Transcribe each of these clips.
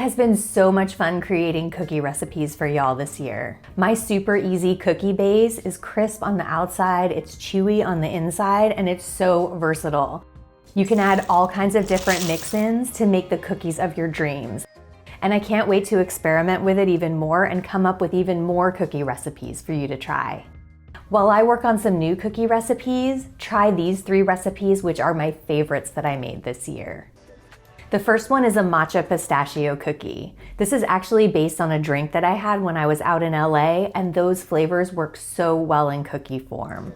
has been so much fun creating cookie recipes for y'all this year. My super easy cookie base is crisp on the outside, it's chewy on the inside, and it's so versatile. You can add all kinds of different mix-ins to make the cookies of your dreams. And I can't wait to experiment with it even more and come up with even more cookie recipes for you to try. While I work on some new cookie recipes, try these 3 recipes, which are my favorites that I made this year. The first one is a matcha pistachio cookie. This is actually based on a drink that I had when I was out in LA, and those flavors work so well in cookie form.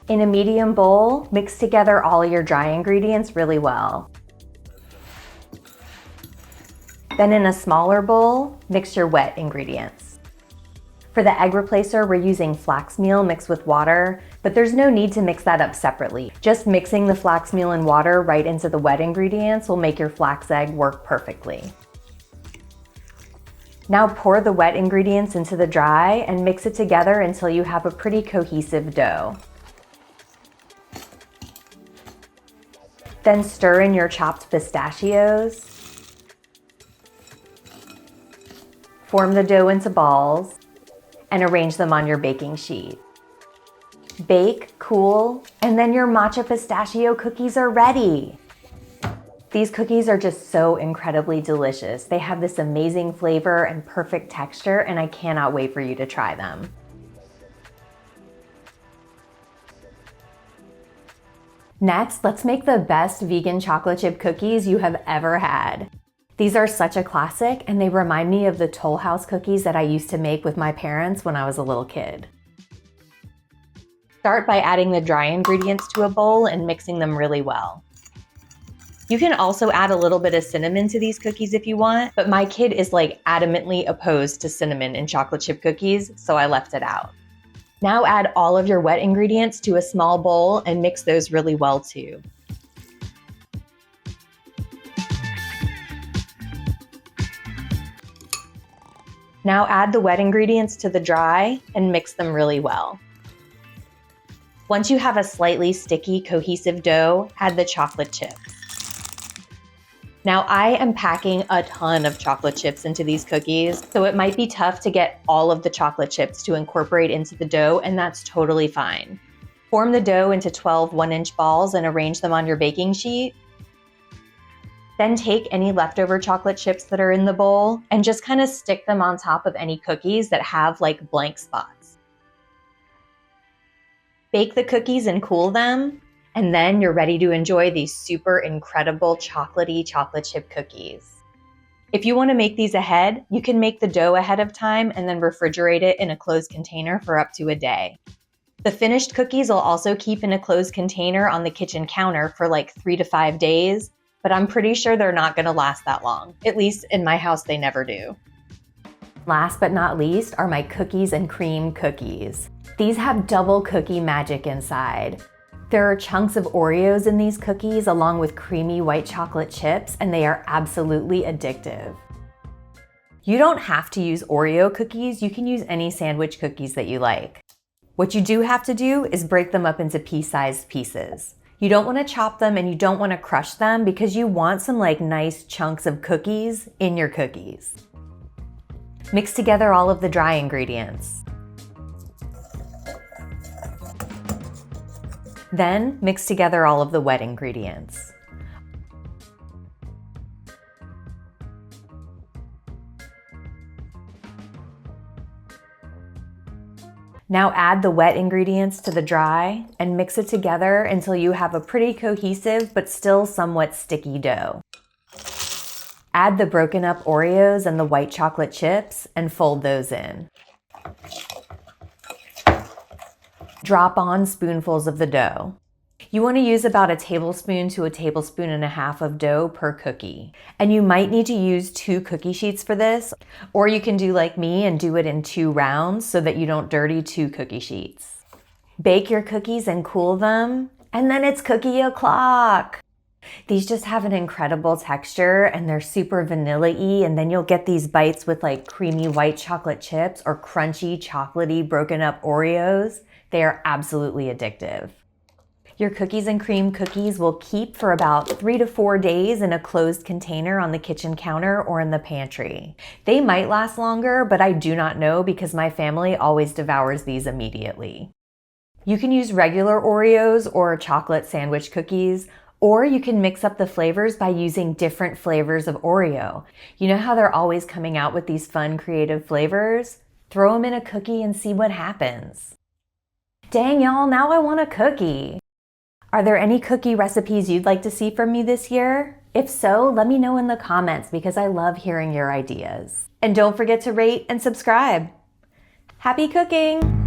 In a medium bowl, mix together all your dry ingredients really well. Then in a smaller bowl, mix your wet ingredients. For the egg replacer, we're using flax meal mixed with water, but there's no need to mix that up separately. Just mixing the flax meal and water right into the wet ingredients will make your flax egg work perfectly. Now pour the wet ingredients into the dry and mix it together until you have a pretty cohesive dough. Then stir in your chopped pistachios. Form the dough into balls and arrange them on your baking sheet. Bake, cool, and then your matcha pistachio cookies are ready. These cookies are just so incredibly delicious. They have this amazing flavor and perfect texture, and I cannot wait for you to try them. Next, let's make the best vegan chocolate chip cookies you have ever had. These are such a classic, and they remind me of the Toll House cookies that I used to make with my parents when I was a little kid. Start by adding the dry ingredients to a bowl and mixing them really well. You can also add a little bit of cinnamon to these cookies if you want, but my kid is like adamantly opposed to cinnamon in chocolate chip cookies, so I left it out. Now add all of your wet ingredients to a small bowl and mix those really well too. Now add the wet ingredients to the dry and mix them really well. Once you have a slightly sticky, cohesive dough, add the chocolate chips. Now I am packing a ton of chocolate chips into these cookies, so it might be tough to get all of the chocolate chips to incorporate into the dough, and that's totally fine. Form the dough into 12 1-inch balls and arrange them on your baking sheet. Then take any leftover chocolate chips that are in the bowl and just kind of stick them on top of any cookies that have like blank spots. Bake the cookies and cool them, and then you're ready to enjoy these super incredible chocolatey chocolate chip cookies. If you want to make these ahead, you can make the dough ahead of time and then refrigerate it in a closed container for up to a day. The finished cookies will also keep in a closed container on the kitchen counter for like 3 to 5 days, but I'm pretty sure they're not going to last that long. At least in my house, they never do. Last but not least are my cookies and cream cookies. These have double cookie magic inside. There are chunks of Oreos in these cookies along with creamy white chocolate chips, and they are absolutely addictive. You don't have to use Oreo cookies, you can use any sandwich cookies that you like. What you do have to do is break them up into pea-sized pieces. You don't want to chop them and you don't want to crush them because you want some like nice chunks of cookies in your cookies. Mix together all of the dry ingredients. Then mix together all of the wet ingredients. Now add the wet ingredients to the dry and mix it together until you have a pretty cohesive but still somewhat sticky dough. Add the broken up Oreos and the white chocolate chips and fold those in. Drop on spoonfuls of the dough. You want to use about a tablespoon to a tablespoon and a half of dough per cookie. And you might need to use 2 cookie sheets for this, or you can do like me and do it in 2 rounds so that you don't dirty 2 cookie sheets. Bake your cookies and cool them, and then it's cookie o'clock. These just have an incredible texture and they're super vanilla-y, and then you'll get these bites with like creamy white chocolate chips or crunchy chocolatey broken up Oreos. They are absolutely addictive. Your cookies and cream cookies will keep for about 3 to 4 days in a closed container on the kitchen counter or in the pantry. They might last longer, but I do not know because my family always devours these immediately. You can use regular Oreos or chocolate sandwich cookies, or you can mix up the flavors by using different flavors of Oreo. You know how they're always coming out with these fun, creative flavors? Throw them in a cookie and see what happens. Dang, y'all, now I want a cookie. Are there any cookie recipes you'd like to see from me this year? If so, let me know in the comments because I love hearing your ideas. And don't forget to rate and subscribe. Happy cooking!